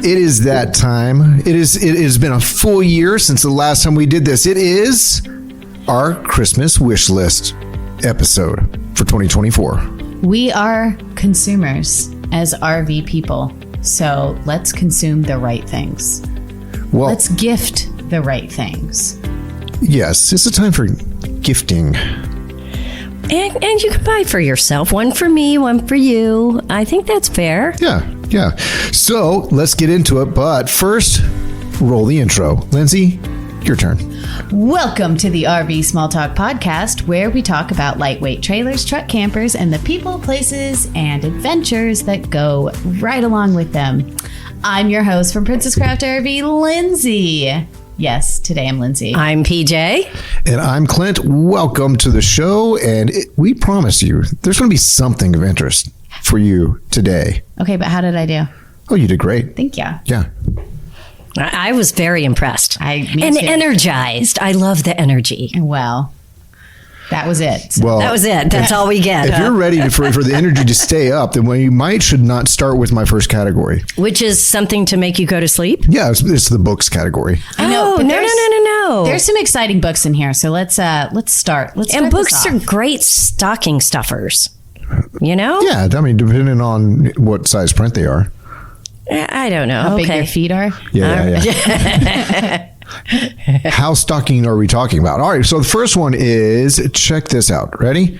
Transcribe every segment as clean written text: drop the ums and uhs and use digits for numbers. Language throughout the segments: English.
It is that time. It has been a full year since the last time we did this. It is our Christmas wish list episode for 2024. We are consumers as RV people, so let's consume the right things. Well, let's gift the right things. Yes, it's a time for gifting. And you can buy for yourself. One for me, one for you. I think that's fair. Yeah. So let's get into it. But first, roll the intro. Lindsay, your turn. Welcome to the RV Small Talk podcast, where we talk about lightweight trailers, truck campers, and the people, places, and adventures that go right along with them. I'm your host from Princess Craft RV, Lindsay. Yes, today I'm Lindsay. I'm PJ. And I'm Clint. Welcome to the show. And we promise you, there's going to be something of interest for you today. Okay, but how did I do? Oh, you did great. Thank you. Yeah. I was very impressed. Me and too. Energized. I love the energy. Well, that was it. Well, that was it. That's all we get. If you're ready for the energy to stay up, then we should not start with my first category. Which is something to make you go to sleep? Yeah, it's the books category. I know. Oh, no. There's some exciting books in here, so let's start. And books are great stocking stuffers. You know? Yeah, I mean, depending on what size print they are. I don't know. How big your feet are? Yeah. How stocking are we talking about? All right, so the first one is, check this out. Ready?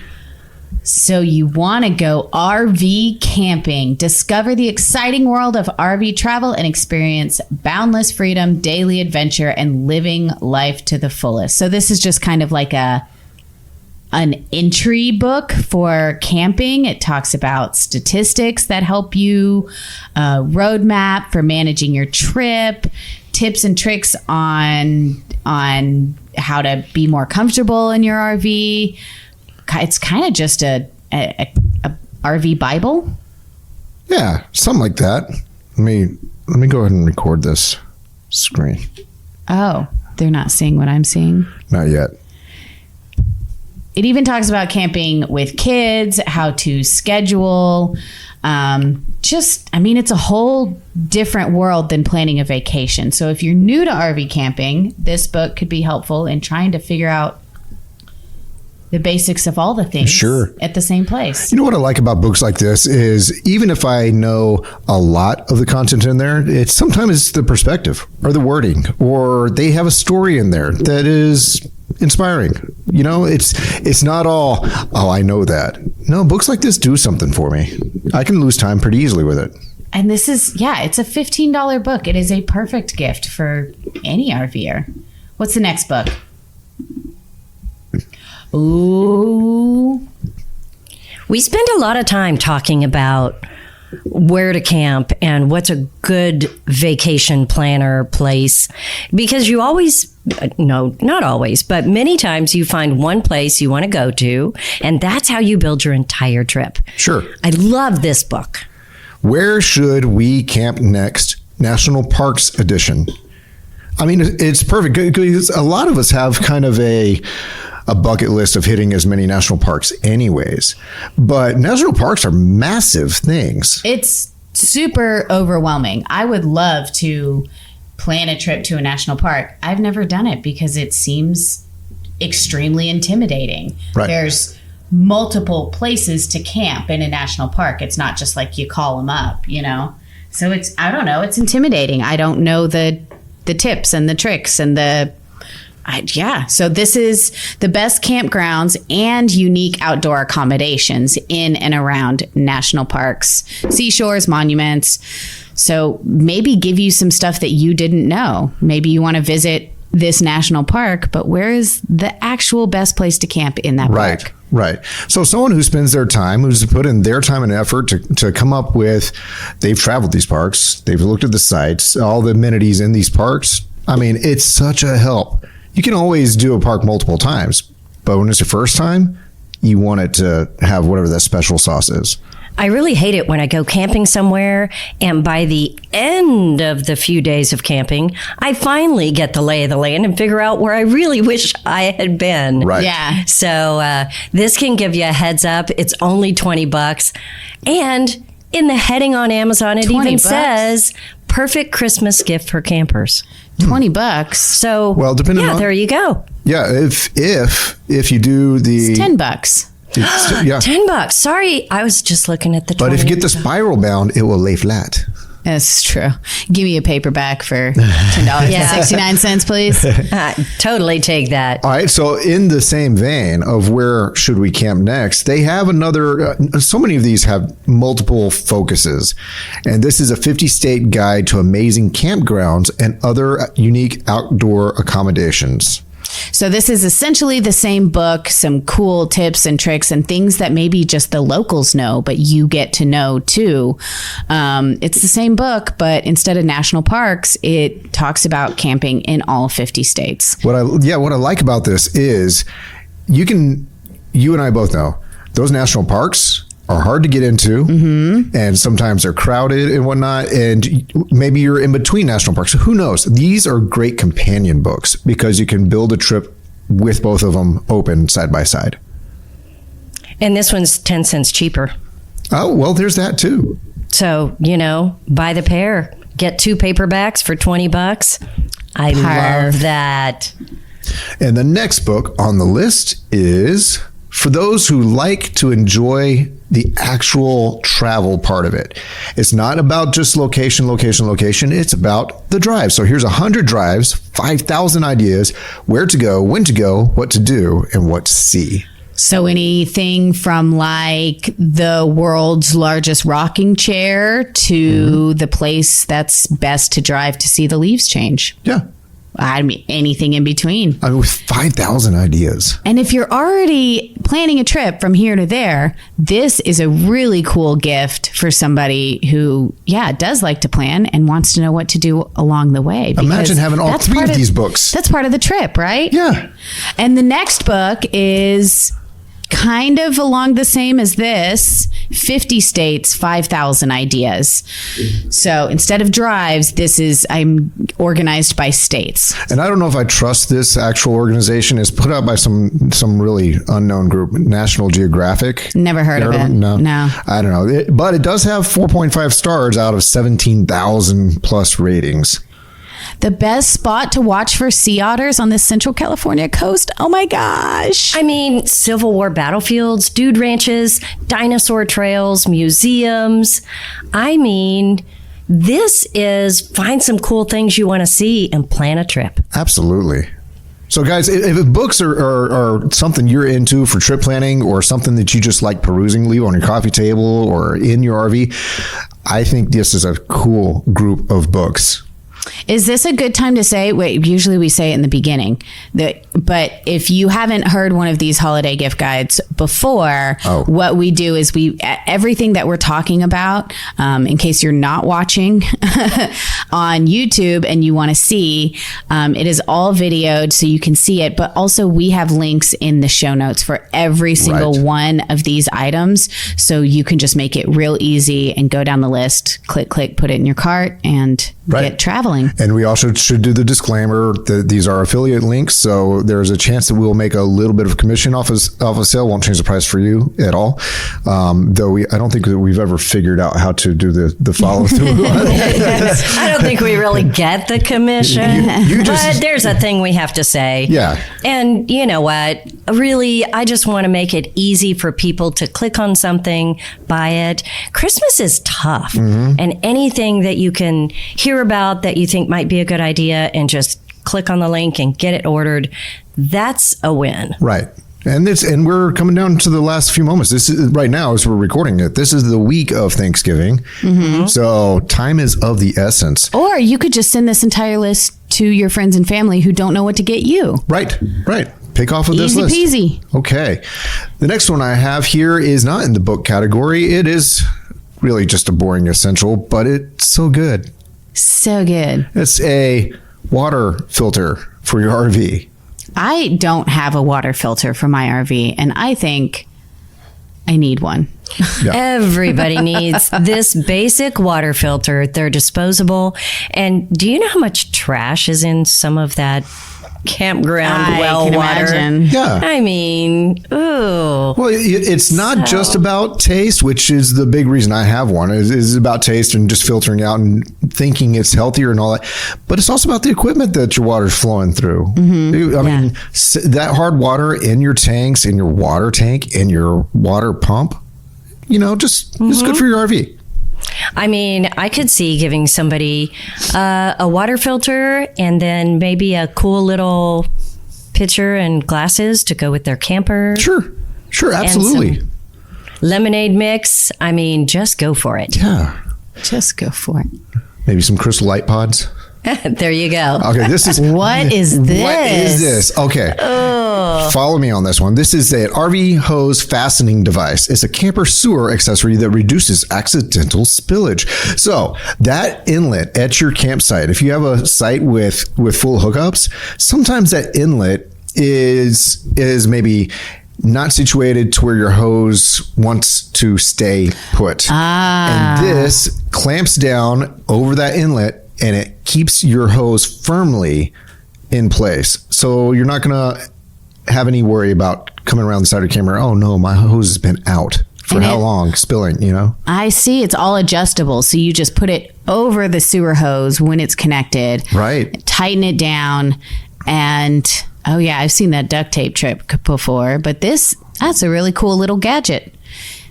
So you want to go RV camping. Discover the exciting world of RV travel and experience boundless freedom, daily adventure, and living life to the fullest. So this is just kind of like an entry book for camping. It talks about statistics that help you, roadmap for managing your trip, tips and tricks on how to be more comfortable in your RV. It's kind of just a RV Bible. Yeah, something like that. Let me go ahead and record this screen. Oh, they're not seeing what I'm seeing? Not yet. It even talks about camping with kids, how to schedule. It's a whole different world than planning a vacation. So if you're new to RV camping, this book could be helpful in trying to figure out the basics of all the things at the same place. You know what I like about books like this is even if I know a lot of the content in there, sometimes it's the perspective or the wording, or they have a story in there that is inspiring. You know, it's not all, oh, I know that. No, books like this do something for me. I can lose time pretty easily with it. And this is, it's a $15 book. It is a perfect gift for any RVer. What's the next book? Ooh. We spend a lot of time talking about where to camp and what's a good vacation planner place, because you always, no, not always, but many times you find one place you want to go to, and that's how you build your entire trip. Sure. I love this book. Where Should We Camp Next? National Parks Edition. I mean, it's perfect because a lot of us have kind of a bucket list of hitting as many national parks anyways. But national parks are massive things. It's super overwhelming. I would love to plan a trip to a national park. I've never done it because it seems extremely intimidating. Right. There's multiple places to camp in a national park. It's not just like you call them up, you know? So I don't know, it's intimidating. I don't know the tips and the tricks and so this is the best campgrounds and unique outdoor accommodations in and around national parks, seashores, monuments. So maybe give you some stuff that you didn't know. Maybe you want to visit this national park, but where is the actual best place to camp in that park? Right. So someone who spends their time, who's put in their time and effort to come up with, they've traveled these parks, they've looked at the sites, all the amenities in these parks. I mean, it's such a help. You can always do a park multiple times, but when it's your first time, you want it to have whatever that special sauce is. I really hate it when I go camping somewhere and by the end of the few days of camping, I finally get the lay of the land and figure out where I really wish I had been. Right. Yeah. So this can give you a heads up. It's only $20. And in the heading on Amazon, it even says perfect Christmas gift for campers. $20. So, Well, depending on- there you go. Yeah, if you do the It's $10. yeah, $10. Sorry, I was just looking at the. but if you 20. get the spiral bound, it will lay flat. That's true. Give me a paperback for $10.69, please. Totally take that. All right, so in the same vein of where should we camp next, they have another, so many of these have multiple focuses. And this is a 50-state guide to amazing campgrounds and other unique outdoor accommodations. So this is essentially the same book, some cool tips and tricks and things that maybe just the locals know, but you get to know too. It's the same book, but instead of national parks, it talks about camping in all 50 states. What I like about this is you and I both know those national parks are hard to get into, and sometimes they're crowded and whatnot, and maybe you're in between national parks. So who knows? These are great companion books because you can build a trip with both of them open side by side. And this one's 10 cents cheaper. Oh, well, there's that too. So, buy the pair. Get 2 paperbacks for $20. I love that. And the next book on the list is for those who like to enjoy the actual travel part of it. It's not about just location. It's about the drive. So here's 100 drives, 5,000 ideas, where to go, when to go, what to do, and what to see. So anything from like the world's largest rocking chair to the place that's best to drive to see the leaves change. Yeah. I mean, anything in between. I mean, with 5,000 ideas. And if you're already planning a trip from here to there, this is a really cool gift for somebody who, does like to plan and wants to know what to do along the way. Imagine having all 3 of these books. That's part of the trip, right? Yeah. And the next book is kind of along the same as this, 50 states, 5,000 ideas. So instead of drives, I'm organized by states. And I don't know if I trust this actual organization. It's put out by some really unknown group, National Geographic. Never heard of it. No. No. I don't know. But it does have 4.5 stars out of 17,000 plus ratings. The best spot to watch for sea otters on the Central California coast. Oh my gosh. I mean, Civil War battlefields, dude ranches, dinosaur trails, museums. I mean, this is find some cool things you want to see and plan a trip. Absolutely. So guys, if books are something you're into for trip planning or something that you just like perusing, leave on your coffee table or in your RV, I think this is a cool group of books. Is this a good time to say, usually we say it in the beginning, but if you haven't heard one of these holiday gift guides before, what we do is everything that we're talking about, in case you're not watching on YouTube and you want to see, it is all videoed so you can see it, but also we have links in the show notes for every single one of these items. So you can just make it real easy and go down the list, click, put it in your cart and get traveling. And we also should do the disclaimer that these are affiliate links, so there's a chance that we'll make a little bit of commission off a sale. Won't change the price for you at all. Though I don't think that we've ever figured out how to do the follow through. I don't think we really get the commission, but there's a thing we have to say. Yeah. And you know what? Really, I just want to make it easy for people to click on something, buy it. Christmas is tough, and anything that you can hear about that you think might be a good idea and just click on the link and get it ordered, that's a win. Right. And we're coming down to the last few moments. This is right now as we're recording it. This is the week of Thanksgiving. So time is of the essence. Or you could just send this entire list to your friends and family who don't know what to get you. Right. Pick off of this list. Easy peasy. Okay. The next one I have here is not in the book category. It is really just a boring essential, but it's so good. So good. It's a water filter for your RV. I don't have a water filter for my RV, and I think I need one. Yeah. Everybody needs this basic water filter. They're disposable. And do you know how much trash is in some of that campground I well can water. imagine. Yeah. I mean, ooh. Well, it's not just about taste, which is the big reason I have one. Is about taste and just filtering out and thinking it's healthier and all that. But it's also about the equipment that your water's flowing through. I mean, that hard water in your tanks, in your water tank, in your water pump, just it's good for your RV. I mean, I could see giving somebody a water filter and then maybe a cool little pitcher and glasses to go with their camper. Sure, absolutely. some lemonade mix. I mean, just go for it. Yeah. Just go for it. Maybe some Crystal Light Pods. There you go. Okay, this is What is this? What is this? Okay. Follow me on this one. This is an RV hose fastening device. It's a camper sewer accessory that reduces accidental spillage. So that inlet at your campsite, if you have a site with full hookups, sometimes that inlet is maybe not situated to where your hose wants to stay put. And this clamps down over that inlet and it keeps your hose firmly in place. So you're not going to have any worry about coming around the side of the camera. Oh no, my hose has been out for how long? Spilling, I see. It's all adjustable. So you just put it over the sewer hose when it's connected. Right. Tighten it down. And oh yeah, I've seen that duct tape trick before. But that's a really cool little gadget.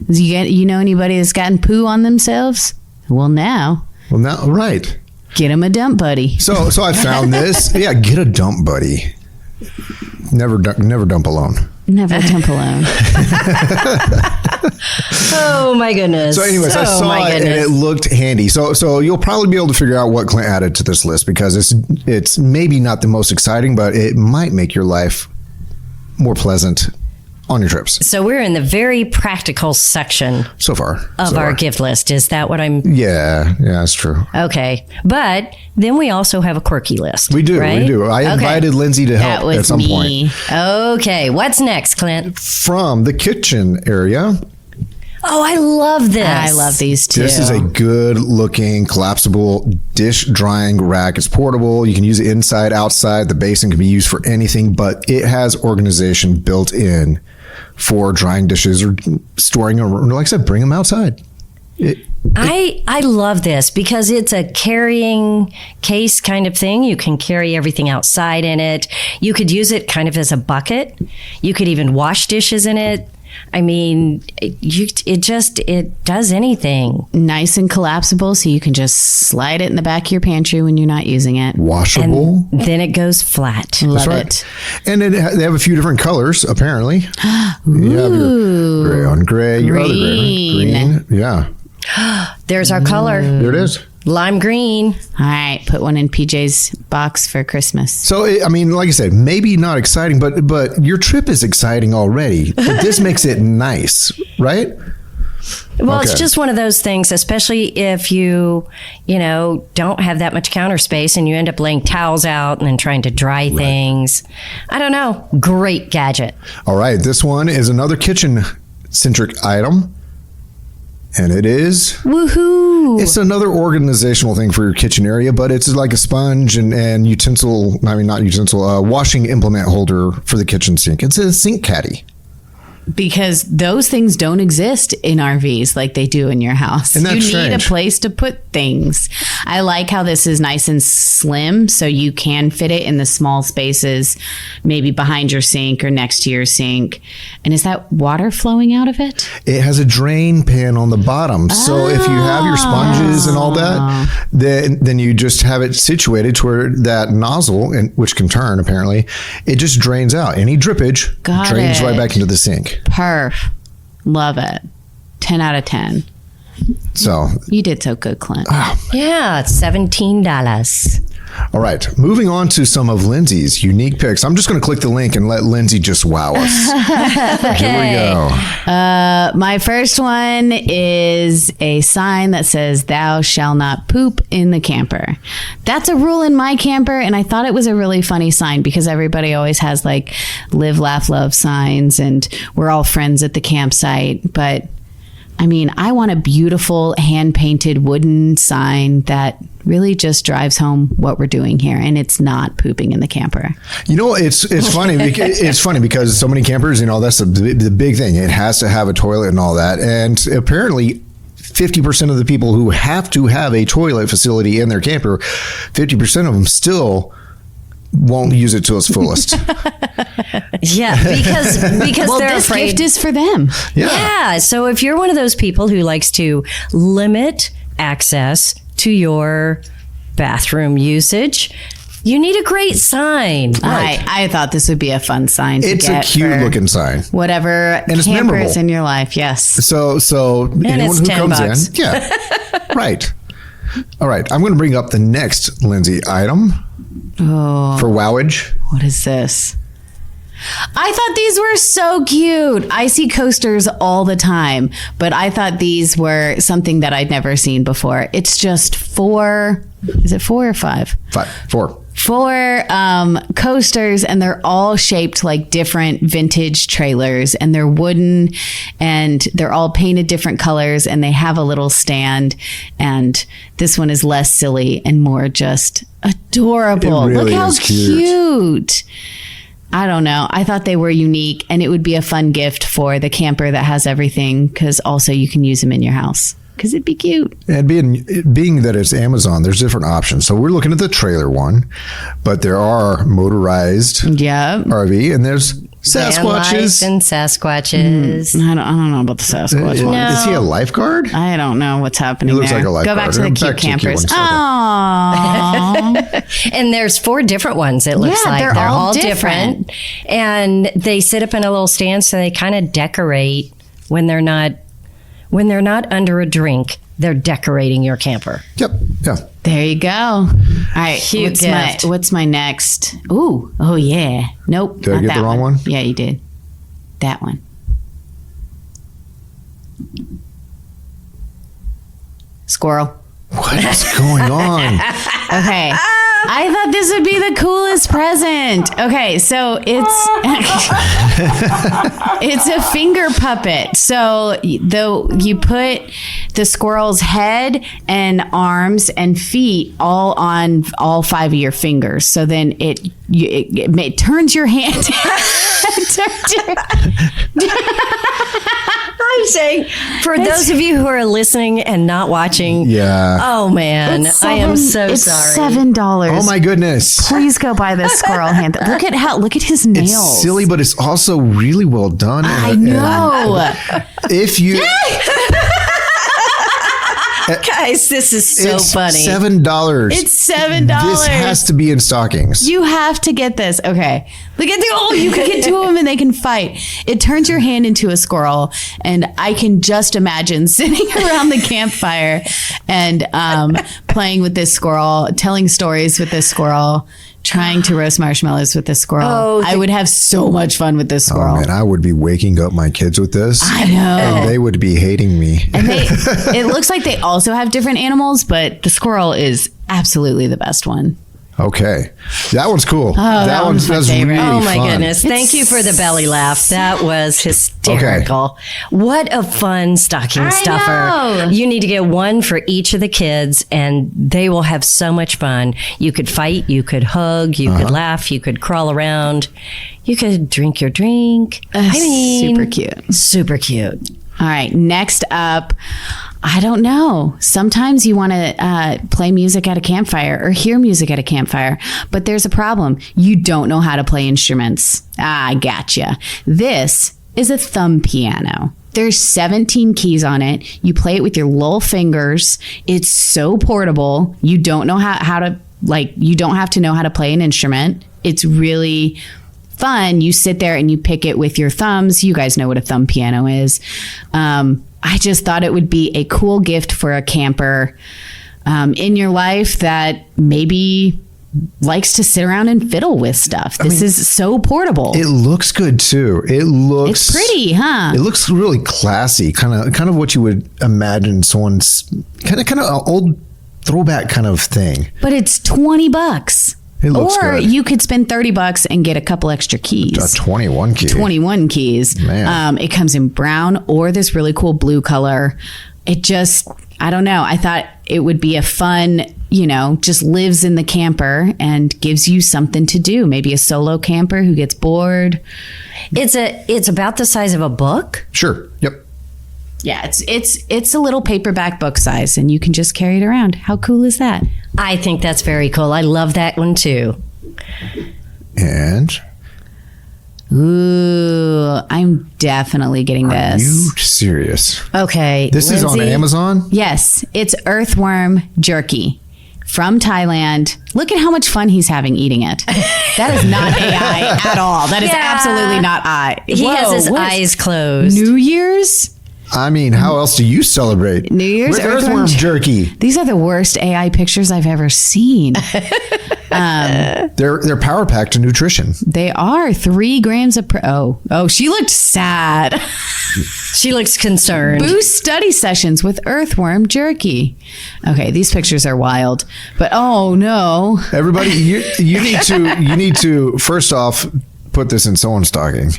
You know anybody that's gotten poo on themselves? Well, now, right. Get them a dump buddy. So I found this. Yeah, get a dump buddy. Never dump alone. Never dump alone. Oh my goodness. So anyways, I saw it and it looked handy. So you'll probably be able to figure out what Clint added to this list because it's maybe not the most exciting, but it might make your life more pleasant on your trips. So we're in the very practical section So far. of our gift list. Is that what I'm... Yeah, that's true. Okay. But then we also have a quirky list. We do. right? I invited Lindsay to That help was at some me. point. Okay. What's next, Clint? From the kitchen area, Oh, I love this. I love these too. this is a good looking collapsible dish drying rack. It's portable. You can use it inside, outside. The basin can be used for anything, but it has organization built in for drying dishes or storing them. Like I said, bring them outside. I love this because it's a carrying case kind of thing. You can carry everything outside in it. You could use it kind of as a bucket. You could even wash dishes in it. I mean, it does anything. Nice and collapsible, so you can just slide it in the back of your pantry when you're not using it. Washable. And then it goes flat. Love That's right. it. And they have a few different colors, apparently. You have your gray on gray, your other gray. Green. Yeah. There's our color. There it is. Lime green. All right, put one in PJ's box for Christmas. So, like I said, maybe not exciting, but your trip is exciting already. But this makes it nice, right? Well, it's Okay. just one of those things, especially if you don't have that much counter space and you end up laying towels out and then trying to dry things. I don't know. Great gadget. All right. This one is another kitchen-centric item. And it is... Woohoo! It's another organizational thing for your kitchen area, but it's like a sponge and utensil, not utensil, washing implement holder for the kitchen sink. It's a sink caddy. Because those things don't exist in RVs like they do in your house. And that's you need strange. a place to put things. I like how this is nice and slim, so you can fit it in the small spaces, maybe behind your sink or next to your sink. And is that water flowing out of it? It has a drain pan on the bottom. So if you have your sponges and all that, then you just have it situated to where that nozzle, which can turn apparently, it just drains out. Any drippage Got drains it. right back into the sink. Perf. Love it. 10 out of 10. So, You did so good, Clint. Yeah, it's $17. all right, moving on to some of Lindsay's unique picks. I'm just going to click the link and let Lindsay just wow us. Here we go. My first one is a sign that says, "Thou shalt not poop in the camper." That's a rule in my camper, and I thought it was a really funny sign because everybody always has live, laugh, love signs, and we're all friends at the campsite. But I mean, I want a beautiful hand-painted wooden sign that really just drives home what we're doing here, and it's not pooping in the camper. You know, it's funny. It's funny because so many campers, that's the big thing. It has to have a toilet and all that, and apparently 50% of the people who have to have a toilet facility in their camper, 50% of them still won't use it to its fullest. Yeah, because Well, they're this afraid. gift is for them. Yeah. So if you're one of those people who likes to limit access to your bathroom usage, you need a great sign. Right. I thought this would be a fun sign to It's a get cute for looking sign. whatever And it's campers memorable. in your life. Yes. So anyone it's who $10. comes in, yeah, right. All right, I'm going to bring up the next Lindsay item for wowage. What is this? I thought these were so cute. I see coasters all the time, but I thought these were something that I'd never seen before. It's just 4. Is it 4 or 5? 4. 4 coasters, and they're all shaped like different vintage trailers, and they're wooden, and they're all painted different colors, and they have a little stand. And this one is less silly and more just adorable. It really Look how is cute. I don't know. I thought they were unique, and it would be a fun gift for the camper that has everything, because also you can use them in your house. Because it'd be cute. And being that it's Amazon, there's different options. So we're looking at the trailer one, but there are motorized Yeah. RV, and there's Van life Sasquatches. and Sasquatches. I don't know about the Sasquatch one. No. Is he a lifeguard? I I don't know what's happening He looks there. like a Go lifeguard. back to the Back cute to the cute campers. ones. Okay. Aww. And there's 4 different ones, it looks Yeah, like. they're all different. And they sit up in a little stand, so they kind of decorate when they're not under a drink. They're decorating your camper. Yep. Yeah. There you go. All right. Cute gift. What's my next? Ooh. Oh, yeah. Nope. Did I not get that the wrong one? Yeah, you did. That one. Squirrel. What is going on? Okay. I thought this would be the coolest present. Okay, so it's it's a finger puppet. So you put the squirrel's head and arms and feet all on all 5 of your fingers. So then it turns your hand. I'm saying, for those of you who are listening and not watching, Yeah. oh man, I am so it's sorry. $7. Oh my goodness. Please go buy this squirrel hand. Look at his nails. It's silly, but it's also really well done. I And- know. and if you, Guys, this is so it's funny. $7. It's $7. This has to be in stockings. You have to get this. Okay. Look at you can get 2 of them and they can fight. It turns your hand into a squirrel, and I can just imagine sitting around the campfire and playing with this squirrel, telling stories with this squirrel, trying to roast marshmallows with this squirrel. Oh, I would have so much fun with this squirrel. Oh man, I would be waking up my kids with this. I know. And they would be hating me. And it looks like they also have different animals, but the squirrel is absolutely the best one. Okay. That one's cool. that one's my that's favorite. really Oh my fun. goodness. Thank you for the belly laugh. That was hysterical. What a fun stocking I stuffer. know. You need to get one for each of the kids, and they will have so much fun. You could fight, you could hug, you could laugh, you could crawl around, you could drink your drink. Super cute. Super cute. All right, next up, I don't know. Sometimes you want to play music at a campfire or hear music at a campfire, but there's a problem. You don't know how to play instruments. I gotcha. This is a thumb piano. There's 17 keys on it. You play it with your little fingers. It's so portable. You don't know how to, you don't have to know how to play an instrument. It's really fun. You sit there and you pick it with your thumbs. You guys know what a thumb piano is. I just thought it would be a cool gift for a camper in your life that maybe likes to sit around and fiddle with stuff. This is so portable. It looks good too. It's pretty, huh? It looks really classy. Kind of what you would imagine someone's kind of old throwback kind of thing. But it's $20. It looks or good. you could spend $30 and get a couple extra keys. 21 key. 21 keys. Man. It comes in brown or this really cool blue color. It just, I don't know. I thought it would be a fun, just lives in the camper and gives you something to do. Maybe a solo camper who gets bored. It's about the size of a book. Sure. Yep. Yeah, it's a little paperback book size, and you can just carry it around. How cool is that? I think that's very cool. I love that one too. And Ooh, I'm definitely getting are this. you serious? Okay. This is on Lindsay, Amazon? Yes, it's earthworm jerky from Thailand. Look at how much fun he's having eating it. That is not AI at all. That is Yeah. absolutely not AI. He has his eyes closed. New Year's? I mean, how else do you celebrate? New Year's with earthworm jerky. These are the worst AI pictures I've ever seen. They're power packed to nutrition. They are 3 grams of oh, she looked sad. She looks concerned. Boost study sessions with earthworm jerky. Okay, these pictures are wild, but oh no. Everybody, you need to first off put this in someone's stocking,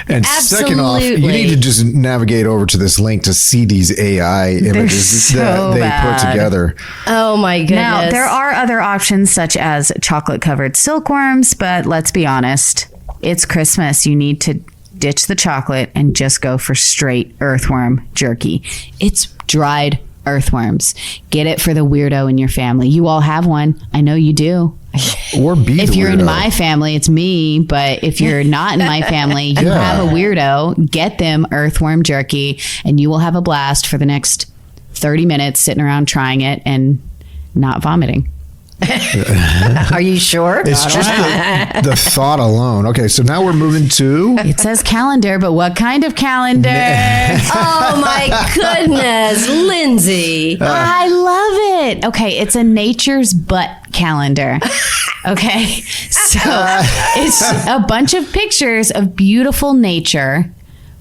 and second off, you Absolutely. need to just navigate over to this link to see these AI images so that they bad. put together. Oh my goodness. Now, there are other options such as chocolate covered silkworms, but let's be honest, it's Christmas. You need to ditch the chocolate and just go for straight earthworm jerky. It's dried earthworms. Get it for the weirdo in your family. You all have one. I know you do. Or be If the you're in weirdo. my family, it's me. But if you're not in my family, you Yeah. have a weirdo. Get them earthworm jerky, and you will have a blast for the next 30 minutes sitting around trying it and not vomiting. Are you sure? It's just the thought alone. Okay, so now we're moving to It says calendar, but what kind of calendar? Oh my goodness, Lindsay. I love it. Okay, it's a nature's butt calendar. Okay, so it's a bunch of pictures of beautiful nature,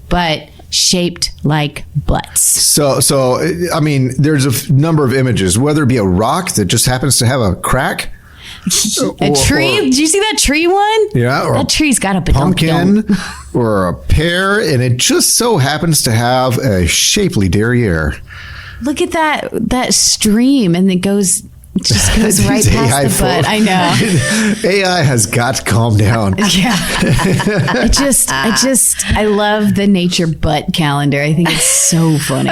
but shaped like butts. so I mean, there's a number of images, whether it be a rock that just happens to have a crack, A tree? Did you see that tree one? Yeah, or that tree's got a pumpkin, or a pear, and it just so happens to have a shapely derriere. Look at that stream, and it just goes right These past AI the butt. folks. I know. AI has got to calm down. Yeah. I love the nature butt calendar. I think it's so funny.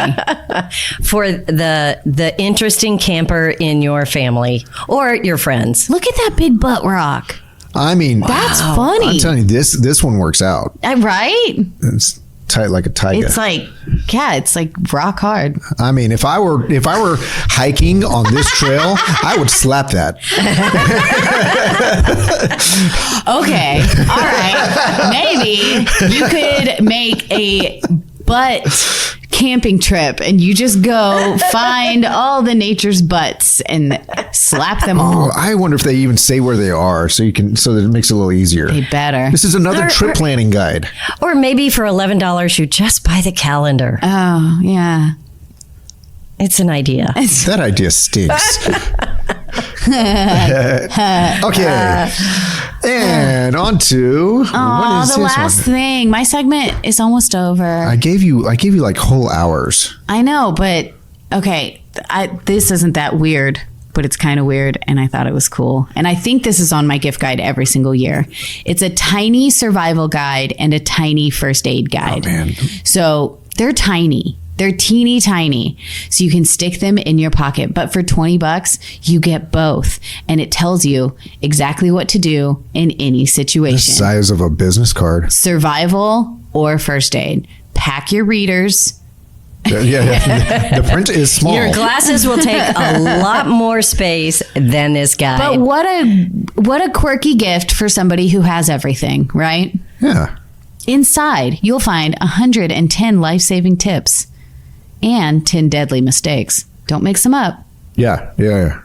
For the interesting camper in your family or your friends. Look at that big butt rock. I mean, That's funny. I'm telling you, this one works out. Right? It's tight like a tiger. It's like rock hard. I mean, if I were hiking on this trail, I would slap that. Okay. All right. Maybe you could make a butt camping trip and you just go find all the nature's butts and slap them all. Oh, I wonder if they even say where they are, so that it makes it a little easier. They better. This is another trip planning guide. Or maybe for $11, you just buy the calendar. Oh, yeah. It's an idea. That idea stinks. Okay. And on to what Oh, is the this last one? thing. My segment is almost over. I gave you like whole hours. I know, but okay, this isn't that weird, but it's kind of weird, and I thought it was cool. And I think this is on my gift guide every single year. It's a tiny survival guide and a tiny first aid guide. Oh, man. So they're tiny. They're teeny tiny, so you can stick them in your pocket. But for $20, you get both, and it tells you exactly what to do in any The situation. size of a business card. Survival or first aid. Pack your readers. Yeah. The print is small. Your glasses will take a lot more space than this guide. But what a quirky gift for somebody who has everything, right? Yeah. Inside, you'll find 110 life-saving tips and 10 deadly mistakes. Don't mix them up. Yeah. Well,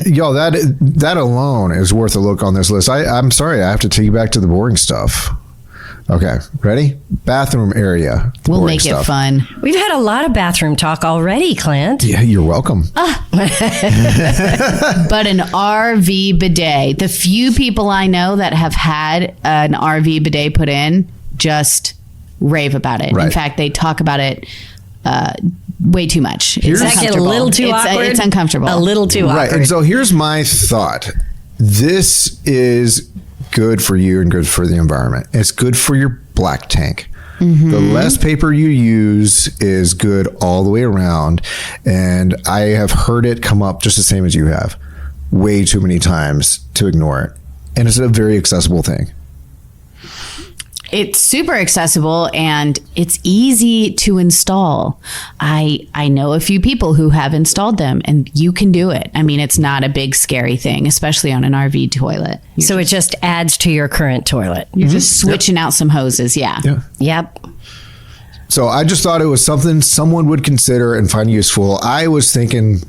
yo, that alone is worth a look on this list. I'm sorry, I have to take you back to the boring stuff. Okay, ready? Bathroom area. We'll Boring make stuff. it fun. We've had a lot of bathroom talk already, Clint. Yeah, you're welcome. But an RV bidet. The few people I know that have had an RV bidet put in just rave about it. Right. In fact, they talk about it way too much. Does that get a little too awkward? It's uncomfortable. A little too awkward. Right, and so here's my thought. This is good for you and good for the environment. It's good for your black tank. The less paper you use is good all the way around. And I have heard it come up just the same as you have, way too many times to ignore it. And it's a very accessible thing. It's super accessible and it's easy to install. I know a few people who have installed them and you can do it. I mean, it's not a big scary thing, especially on an RV toilet. So it just adds to your current toilet. You're just switching out some hoses. Yeah. Yep. So I just thought it was something someone would consider and find useful. I was thinking,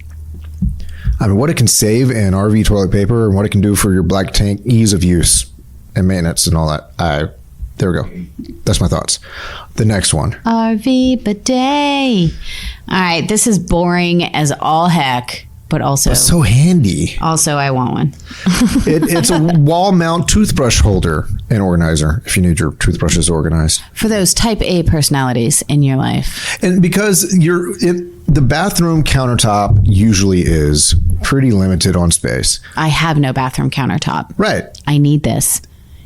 I mean, what it can save in RV toilet paper and what it can do for your black tank, ease of use and maintenance and all that. There we go. That's my thoughts. The next one. RV bidet. All right. This is boring as all heck, but also So handy. Also, I want one. It's a wall mount toothbrush holder and organizer if you need your toothbrushes organized. For those type A personalities in your life. And because the bathroom countertop usually is pretty limited on space. I have no bathroom countertop. Right. I need this.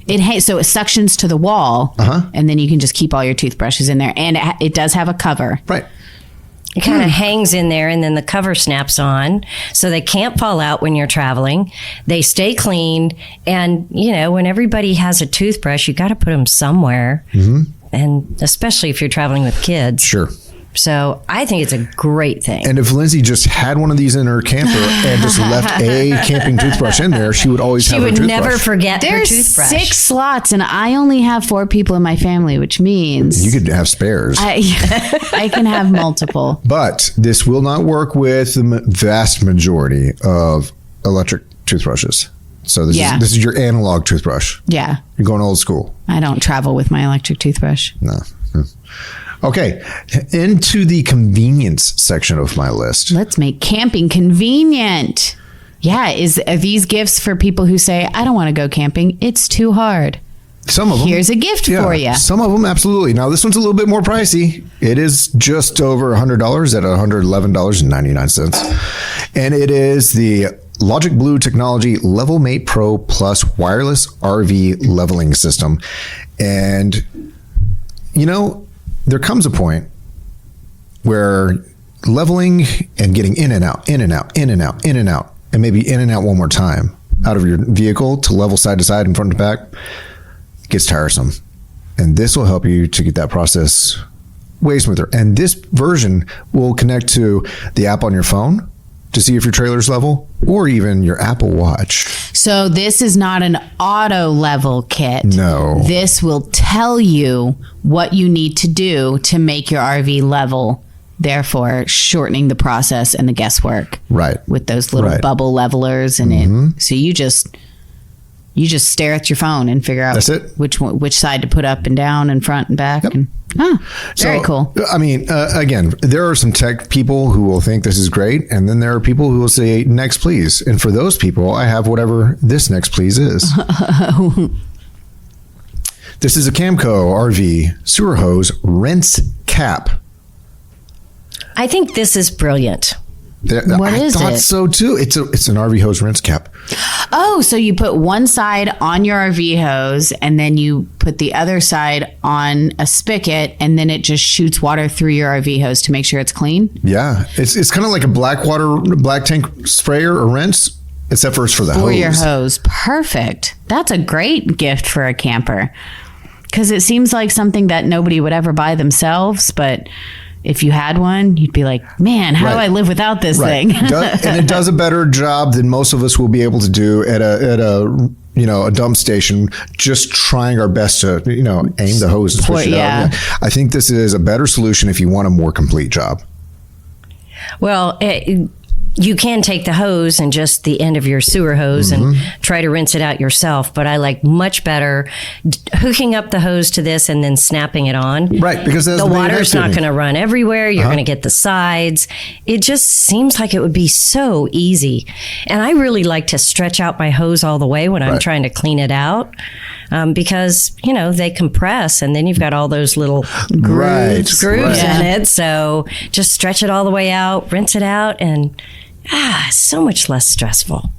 So it suctions to the wall, and then you can just keep all your toothbrushes in there. And it does have a cover. Right. It kind of hangs in there and then the cover snaps on so they can't fall out when you're traveling. They stay clean. And, you know, when everybody has a toothbrush, you got to put them somewhere. And especially if you're traveling with kids. Sure. So I think it's a great thing. And if Lindsay just had one of these in her camper and just left a camping toothbrush in there, she would always have her toothbrush. She would never forget her There's toothbrush. 6 slots, and I only have 4 people in my family, which means You could have spares. I can have multiple. But this will not work with the vast majority of electric toothbrushes. So this is your analog toothbrush. Yeah. You're going old school. I don't travel with my electric toothbrush. No. Okay, into the convenience section of my list. Let's make camping convenient. Yeah, are these gifts for people who say, I don't want to go camping, it's too hard? Some of them. Here's a gift for you. Some of them, absolutely. Now, this one's a little bit more pricey. It is just over $100 at $111.99. And it is the Logic Blue Technology Level Mate Pro Plus Wireless RV Leveling System. And, you know, there comes a point where leveling and getting in and out, in and out, in and out, in and out, and maybe in and out one more time out of your vehicle to level side to side and front to back gets tiresome. And this will help you to get that process way smoother. And this version will connect to the app on your phone to see if your trailer's level, or even your Apple Watch. So this is not an auto level kit. No. This will tell you what you need to do to make your RV level, therefore shortening the process and the guesswork. Right. With those little bubble levelers and so you just stare at your phone and figure out That's it. which side to put up and down and front and back. Yep. And very cool. I mean, again, there are some tech people who will think this is great, and then there are people who will say, next, please. And for those people, I have whatever this next, please is. This is a Camco RV sewer hose rinse cap. I think this is brilliant. What is it? I thought so too. It's an RV hose rinse cap. Oh, so you put one side on your RV hose and then you put the other side on a spigot and then it just shoots water through your RV hose to make sure it's clean? Yeah. It's kind of like a black tank sprayer or rinse, except for it's for the hose. For your hose. Perfect. That's a great gift for a camper. Because it seems like something that nobody would ever buy themselves, but if you had one, you'd be like, man, how do I live without this thing? And it does a better job than most of us will be able to do at a dump station, just trying our best to, aim the hose and switch it out. Yeah. I think this is a better solution if you want a more complete job. Well, you can take the hose and just the end of your sewer hose and try to rinse it out yourself. But I like much better hooking up the hose to this and then snapping it on. Right, because the water's not going to run everywhere. You're going to get the sides. It just seems like it would be so easy. And I really like to stretch out my hose all the way when I'm trying to clean it out. Because, they compress and then you've got all those little grooves in it. So just stretch it all the way out, rinse it out, and so much less stressful.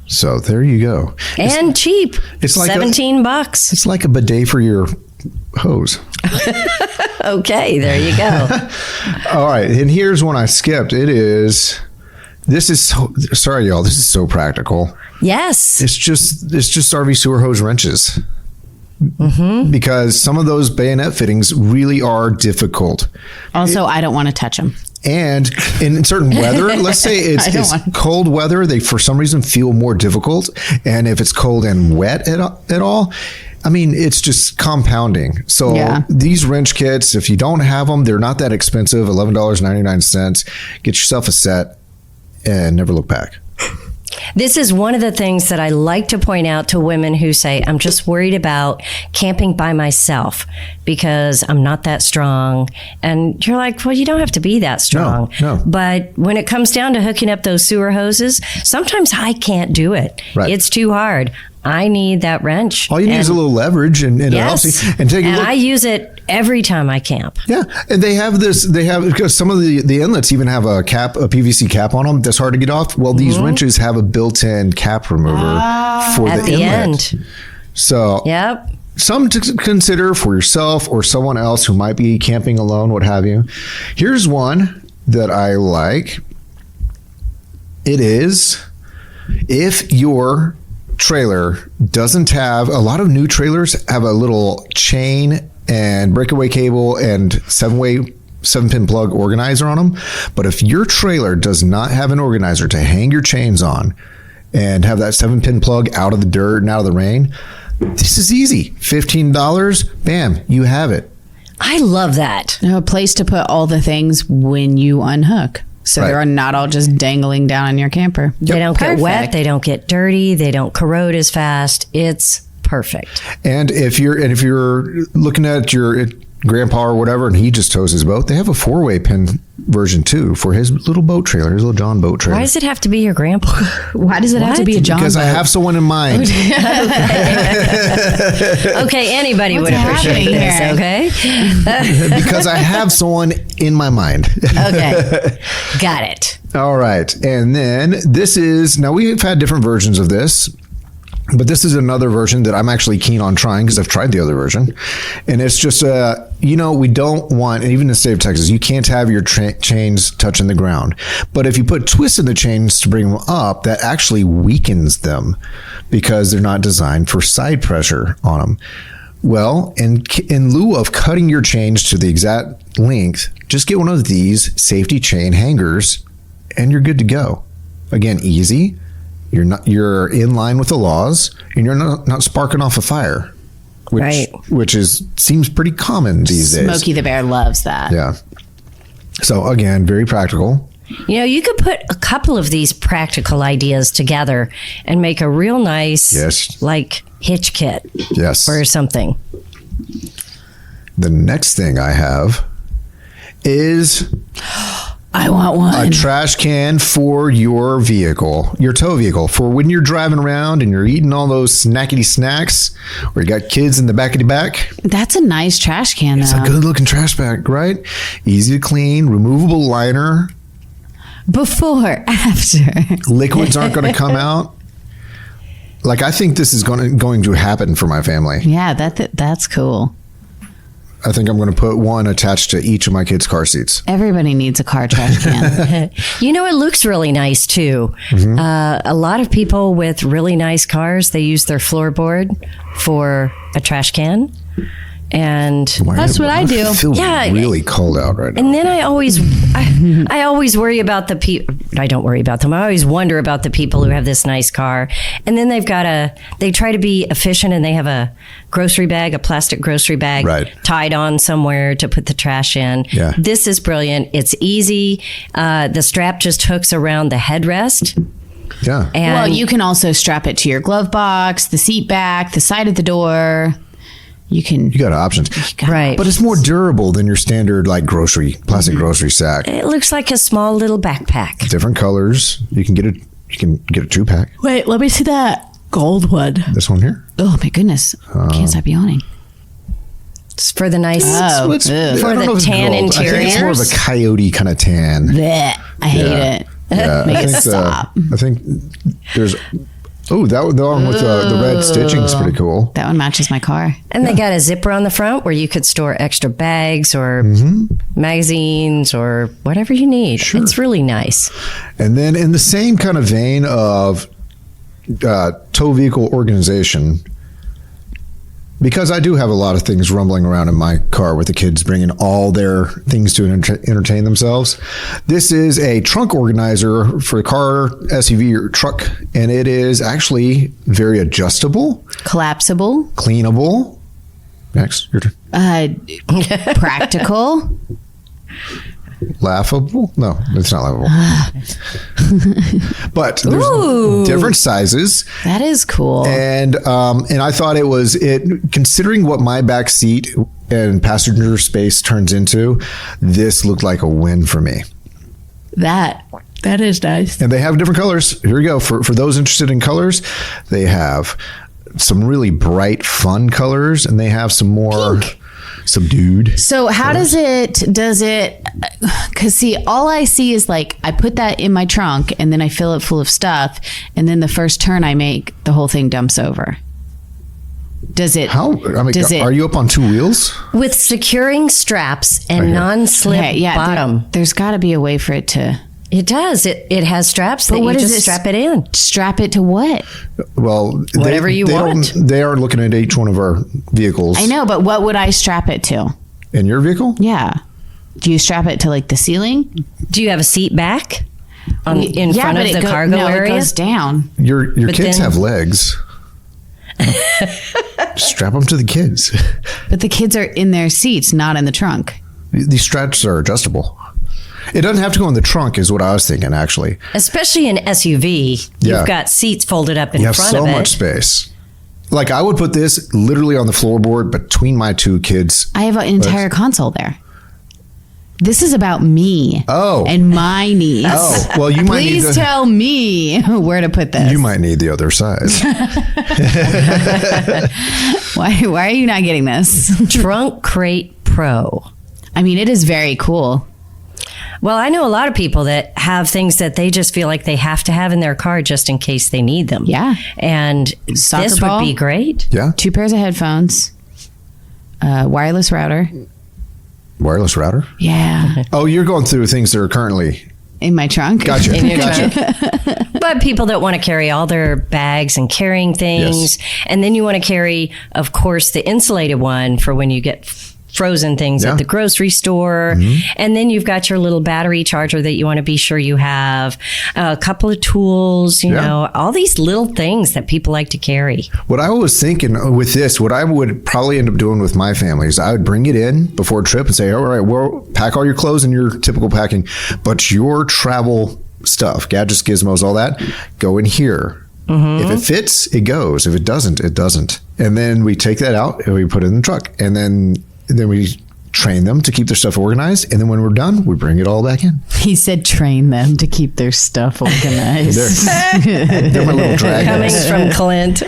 So there you go. And cheap. It's like $17. It's like a bidet for your hose. Okay, there you go. All right. And here's one I skipped. Sorry, y'all. This is so practical. Yes. It's just RV sewer hose wrenches. Because some of those bayonet fittings really are difficult. Also, I don't want to touch them. And in certain weather, let's say it's cold weather, they for some reason feel more difficult. And if it's cold and wet at all, I mean, it's just compounding. So these wrench kits, if you don't have them, they're not that expensive, $11.99. Get yourself a set and never look back. This is one of the things that I like to point out to women who say, I'm just worried about camping by myself because I'm not that strong. And you're like, well, you don't have to be that strong. No. But when it comes down to hooking up those sewer hoses, sometimes I can't do it. Right. It's too hard. I need that wrench. All you need is a little leverage and it helps you. And take a look. I use it every time I camp. Yeah. And because some of the inlets even have a PVC cap on them that's hard to get off. Well, these wrenches have a built-in cap remover for the inlet. End. So some to consider for yourself or someone else who might be camping alone, what have you. Here's one that I like. It is, if your trailer doesn't have, a lot of new trailers have a little chain and breakaway cable and 7-pin plug organizer on them. But if your trailer does not have an organizer to hang your chains on and have that 7-pin plug out of the dirt and out of the rain, this is easy. $15, bam, you have it. I love that. A place to put all the things when you unhook. So they're not all just dangling down in your camper. They don't get wet. They don't get dirty. They don't corrode as fast. It's perfect. And if you're looking at your grandpa or whatever, and he just tows his boat, they have a 4-way pin version too for his little boat trailer, his little John boat trailer. Why does it have to be your grandpa? Why does it have to be a John Because boat? I have someone in mind. Okay, anybody would appreciate this, okay? Because I have someone in my mind. Okay, got it. All right. And then now we've had different versions of this. But this is another version that I'm actually keen on trying because I've tried the other version. And it's just, we don't want, even in the state of Texas, you can't have your chains touching the ground. But if you put twists in the chains to bring them up, that actually weakens them because they're not designed for side pressure on them. Well, in lieu of cutting your chains to the exact length, just get one of these safety chain hangers and you're good to go. Again, easy. You're in line with the laws, and you're not sparking off a fire, which seems pretty common these days. Smokey the Bear loves that. Yeah. So again, very practical. You could put a couple of these practical ideas together and make a real nice, hitch kit. Yes. Or something. The next thing I have is I want one. A trash can for your vehicle, your tow vehicle, for when you're driving around and you're eating all those snackety snacks, or you got kids in the back of the back. That's a nice trash can, though. It's a good looking trash bag, right? Easy to clean, removable liner. Before, after. Liquids aren't going to come out. I think this is going to happen for my family. Yeah, that's cool. I think I'm going to put one attached to each of my kids' car seats. Everybody needs a car trash can. It looks really nice too. Mm-hmm. A lot of people with really nice cars, they use their floorboard for a trash can. And That's what I do. I feel really cold out right now. and then I always worry about the people. I don't worry about them. I always wonder about the people who have this nice car, and then they try to be efficient, and they have a plastic grocery bag, Right. tied on somewhere to put the trash in. Yeah. This is brilliant. It's easy. The strap just hooks around the headrest. Yeah. And Well, you can also strap it to your glove box, the seat back, the side of the door. You got options. right. But it's more durable than your standard like plastic grocery sack. It looks like a small little backpack. Different colors. You can get a 2-pack. Wait, let me see that gold one. This one here. Oh my goodness! Can't stop yawning. It's for the nice. Oh, It's- ew. I For don't the know if it's tan gold. I think it's more of a interiors? coyote kind of tan. Blech. I hate Yeah. it. Yeah, Make I it think stop. I think there's. Oh, the one with the red stitching is pretty cool. That one matches my car. And they got a zipper on the front where you could store extra bags or magazines or whatever you need. It's really nice. And then in the same kind of vein of tow vehicle organization, because I do have a lot of things rumbling around in my car with the kids bringing all their things to entertain themselves. This is a trunk organizer for a car, SUV, or truck, and it is actually very adjustable, Collapsible, cleanable. Next, your turn. practical. Laughable? No, it's not laughable. But there's Ooh. different sizes. That is cool. And I thought considering what my back seat and passenger space turns into, this looked like a win for me. That is nice. And they have different colors. Here we go. For those interested in colors, they have some really bright, fun colors, and they have some more subdued. So how does it, because see, all I see is like, I put that in my trunk and then I fill it full of stuff. And then the first turn I make, the whole thing dumps over. Does it? Are you up on 2 wheels? With securing straps and Right here. non-slip Okay, yeah, bottom. there's got to be a way for it to It does. It has straps that what you is just this? strap it in. strap it to what? Well, Whatever you want. They are looking at each one of our vehicles. I know, but what would I strap it to? In your vehicle? Yeah. Do you strap it to like the ceiling? Do you have a seat back in front of the cargo area? It goes down. Your But kids then- have legs. Strap them to the kids. But the kids are in their seats, not in the trunk. These straps are adjustable. It doesn't have to go in the trunk, is what I was thinking, actually. Especially an SUV, Yeah. you've got seats folded up in You have front so of it. much space. Like, I would put this literally on the floorboard between my 2 kids. I have an entire console there. This is about me. Oh. And my needs. Oh, well, you might need Please tell me where to put this. You might need the other size. Why are you not getting this? Trunk Crate Pro. I mean, it is very cool. Well, I know a lot of people that have things that they just feel like they have to have in their car just in case they need them. Yeah. And Soccer this ball. would be great. Yeah. 2 pairs of headphones, wireless router. Wireless router. Yeah. Oh, you're going through things that are currently. In my trunk. Gotcha. In your Gotcha. But people that want to carry all their bags and carrying things. And then you want to carry, of course, the insulated one for when you get frozen things Yeah. at the grocery store. And then you've got your little battery charger that you want to be sure you have, a couple of tools, you Yeah. know, all these little things that people like to carry. What I was thinking with this, what I would probably end up doing with my family is I would bring it in before a trip and say, all right, well, pack all your clothes in your typical packing, but your travel stuff, gadgets, gizmos, all that, go in here. If it fits, it goes. If it doesn't, it doesn't. And then we take that out and we put it in the truck. And then we train them to keep their stuff organized. And then when we're done, we bring it all back in. He said train them to keep their stuff organized. They're my little Coming dragons. from Clint.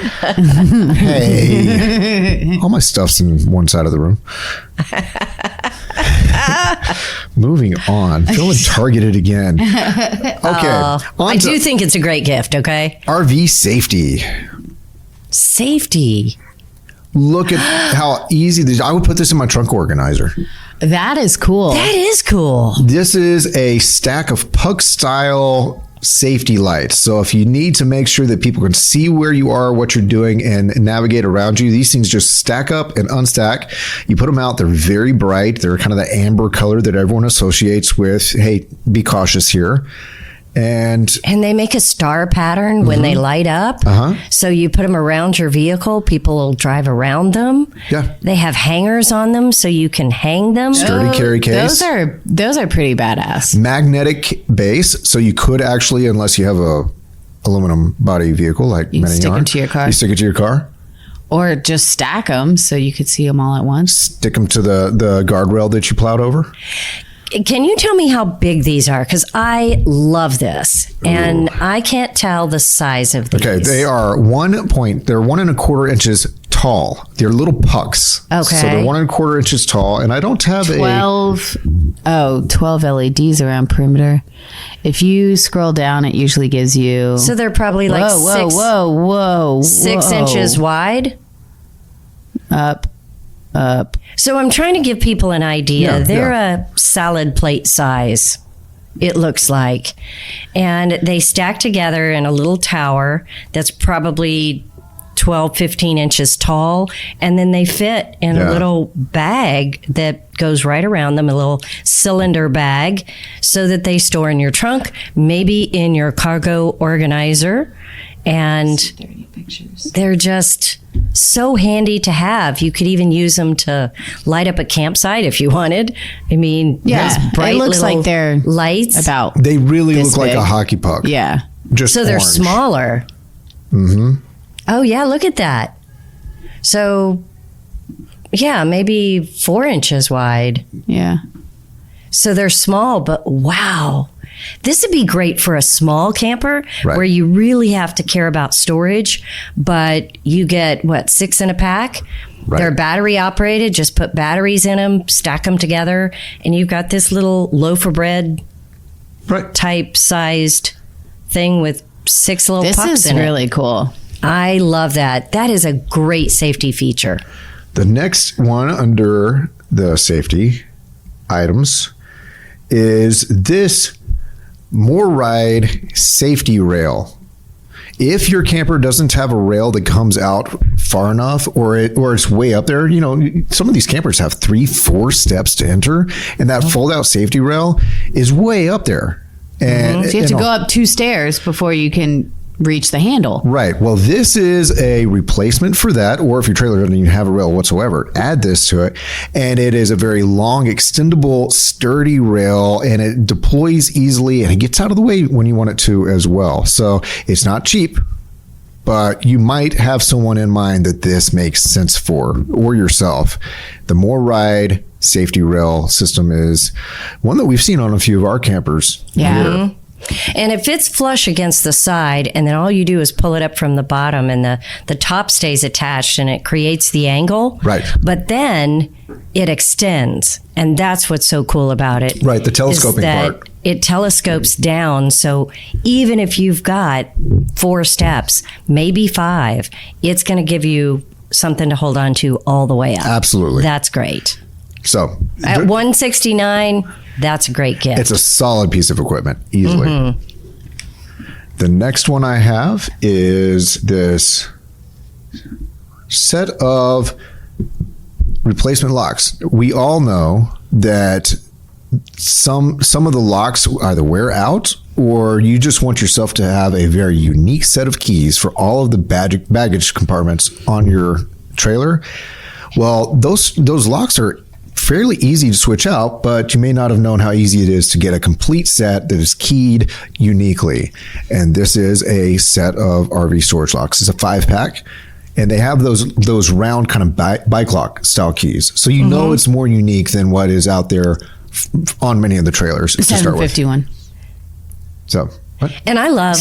Hey, all my stuff's in one side of the room. Moving on. Feeling targeted again. Okay. I do think it's a great gift, okay? RV safety. Safety. Look at how easy this. I would put this in my trunk organizer. That is cool. That is cool. This is a stack of pug style safety lights. So if you need to make sure that people can see where you are, what you're doing, and navigate around you, these things just stack up and unstack. You put them out. They're very bright. They're kind of the amber color that everyone associates with, hey, be cautious here. And they make a star pattern when they light up. So you put them around your vehicle, people will drive around them. Yeah. They have hangers on them so you can hang them. Sturdy carry case. Those are pretty badass. Magnetic base, so you could actually, unless you have a aluminum body vehicle like many stick are, it to your car. You stick it to your car. Or just stack them so you could see them all at once. Stick them to the guardrail that you plowed over. Can you tell me how big these are? Because I love this, and I can't tell the size of these. Okay, they are they're 1.25 inches tall. They're little pucks. Okay. So they're 1.25 inches tall, and I don't have 12 LEDs around perimeter. If you scroll down, it usually gives you... So they're probably like whoa. 6 inches wide? Up. So I'm trying to give people an idea. Yeah, They're a salad plate size, it looks like. And they stack together in a little tower that's probably 12, 15 inches tall. And then they fit in a little bag that goes right around them, a little cylinder bag, so that they store in your trunk, maybe in your cargo organizer. And they're just so handy to have. You could even use them to light up a campsite if you wanted. I mean, Yeah, those bright it looks little like they're lights. about... They really this look like big. a hockey puck. Yeah. Just So they're orange. smaller. Mm-hmm. Oh, yeah, look at that. So, yeah, maybe 4 inches wide. Yeah. So they're small, but wow. This would be great for a small camper where you really have to care about storage, but you get, 6 in a pack? Right. They're battery operated. Just put batteries in them, stack them together, and you've got this little loaf of bread type sized thing with 6 little This pucks is in it. really cool. I love that. That is a great safety feature. The next one under the safety items is this More Ride safety rail. If your camper doesn't have a rail that comes out far enough, or it's way up there, some of these campers have 3-4 steps to enter, and that fold-out safety rail is way up there. And So you have to go up 2 stairs before you can reach the handle. Right. Well, this is a replacement for that, or if your trailer doesn't even have a rail whatsoever, add this to it. And it is a very long, extendable, sturdy rail, and it deploys easily, and it gets out of the way when you want it to as well. So it's not cheap, but you might have someone in mind that this makes sense for, or yourself. The More Ride safety rail system is one that we've seen on a few of our campers. Yeah. here. And it fits flush against the side, and then all you do is pull it up from the bottom, and the top stays attached, and it creates the angle. Right. But then it extends, and that's what's so cool about it. Right, the telescoping is that part. It telescopes down, so even if you've got 4 steps, maybe 5, it's going to give you something to hold on to all the way up. Absolutely. That's great. So At $169, that's a great gift. it's a solid piece of equipment, easily. The next one I have is this set of replacement locks. We all know that some of the locks either wear out, or you just want yourself to have a very unique set of keys for all of the baggage compartments on your trailer. Well, those locks are fairly easy to switch out, but you may not have known how easy it is to get a complete set that is keyed uniquely. And this is a set of RV storage locks. It's a 5-pack, and they have those round kind of bike lock style keys. So you know it's more unique than what is out there on many of the trailers to start with. 751. So, what? And I love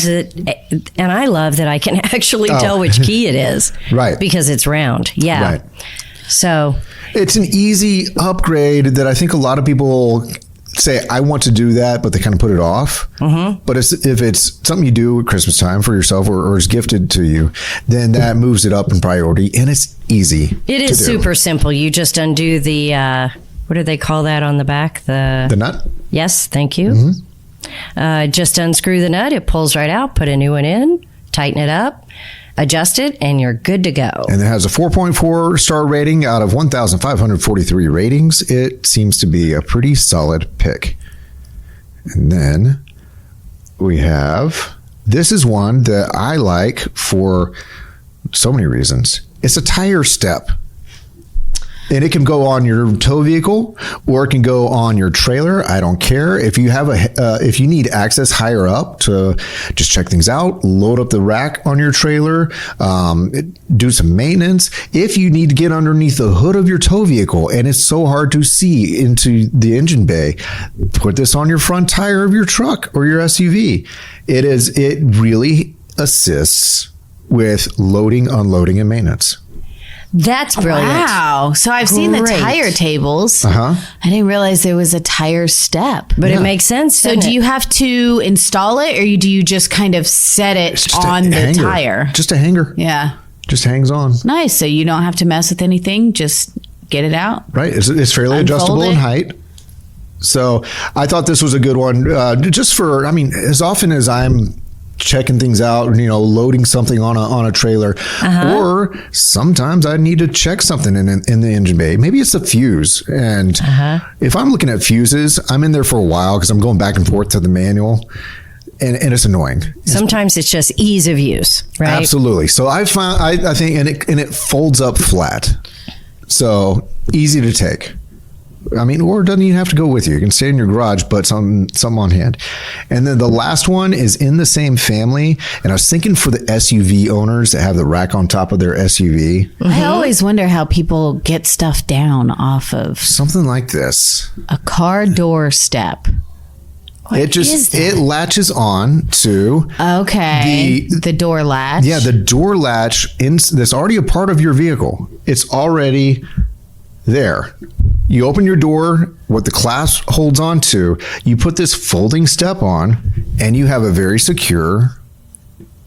that I can actually tell which key it is. Right. Because it's round. Yeah. Right. So It's an easy upgrade that I think a lot of people say, I want to do that, but they kind of put it off. But if it's something you do at Christmas time for yourself, or is gifted to you, then that moves it up in priority, and it's easy. it is to do. super simple. You just undo the, what do they call that on the back? The nut? Yes, thank you. Just unscrew the nut. It pulls right out. Put a new one in. Tighten it up. Adjust it, and you're good to go. And it has a 4.4 star rating out of 1,543 ratings. It seems to be a pretty solid pick. And then we have, this is one that I like for so many reasons. It's a tire step. And it can go on your tow vehicle, or it can go on your trailer. I don't care. If you have if you need access higher up to just check things out, load up the rack on your trailer, do some maintenance. If you need to get underneath the hood of your tow vehicle and it's so hard to see into the engine bay, put this on your front tire of your truck or your SUV. It really assists with loading, unloading, and maintenance. That's brilliant. Wow. So I've seen the Great. tire tables. I didn't realize there was a tire step. But it makes sense. So do you have to install it, or do you just kind of set it on the tire? Just a hanger. Yeah. Just hangs on. Nice. So you don't have to mess with anything. Just get it out. Right. It's fairly Unfold adjustable in it. height. So I thought this was a good one. Just for, as often as I'm checking things out, loading something on a trailer, or sometimes I need to check something in the engine bay. Maybe it's a fuse, and if I'm looking at fuses, I'm in there for a while because I'm going back and forth to the manual, and it's annoying. Sometimes it's just ease of use, right? Absolutely. So I think, and it folds up flat, so easy to take. Or it doesn't even have to go with you. You can stay in your garage, but some on hand. And then the last one is in the same family. And I was thinking for the SUV owners that have the rack on top of their SUV. I always wonder how people get stuff down off of Something like this. a car door step. It latches on to the door latch. Yeah, the door latch that's already a part of your vehicle. It's already there. You open your door, what the clasp holds on to, you put this folding step on, and you have a very secure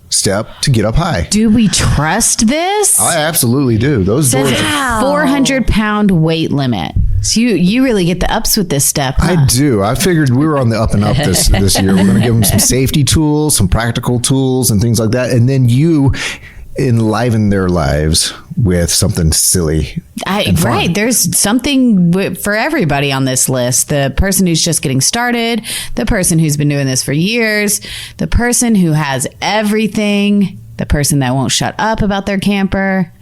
step to get up high. Do we trust this? I absolutely do. Those Says doors. 400-pound weight limit. So you really get the ups with this step. Huh? I do. I figured we were on the up and up this year. We're going to give them some safety tools, some practical tools, and things like that. And then you enliven their lives with something silly. Right. There's something for everybody on this list. The person who's just getting started, the person who's been doing this for years, the person who has everything, the person that won't shut up about their camper.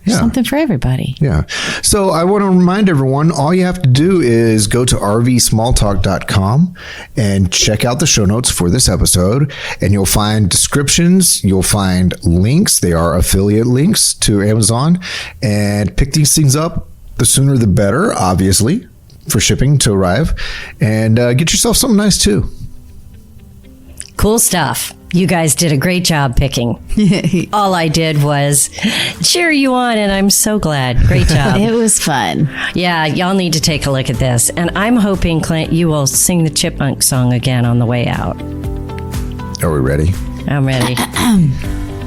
Something for everybody. Yeah. So I want to remind everyone, all you have to do is go to rvsmalltalk.com and check out the show notes for this episode. And you'll find descriptions. You'll find links. They are affiliate links to Amazon. And pick these things up. The sooner the better, obviously, for shipping to arrive. And get yourself something nice, too. Cool stuff. You guys did a great job picking. All I did was cheer you on, and I'm so glad. Great job. It was fun. Yeah, y'all need to take a look at this. And I'm hoping, Clint, you will sing the Chipmunk song again on the way out. Are we ready? I'm ready.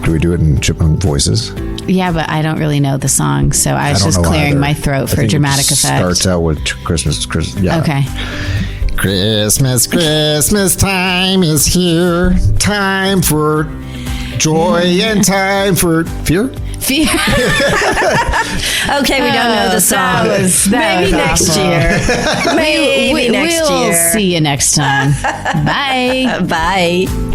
Do we do it in chipmunk voices? Yeah, but I don't really know the song, so I was just clearing my throat for dramatic effect. Starts out with Christmas. Yeah. Okay. Christmas time is here. Time for joy and time for fear. Fear. Okay, we don't know the song. Maybe next year. Maybe next year. We'll see you next time. Bye. Bye.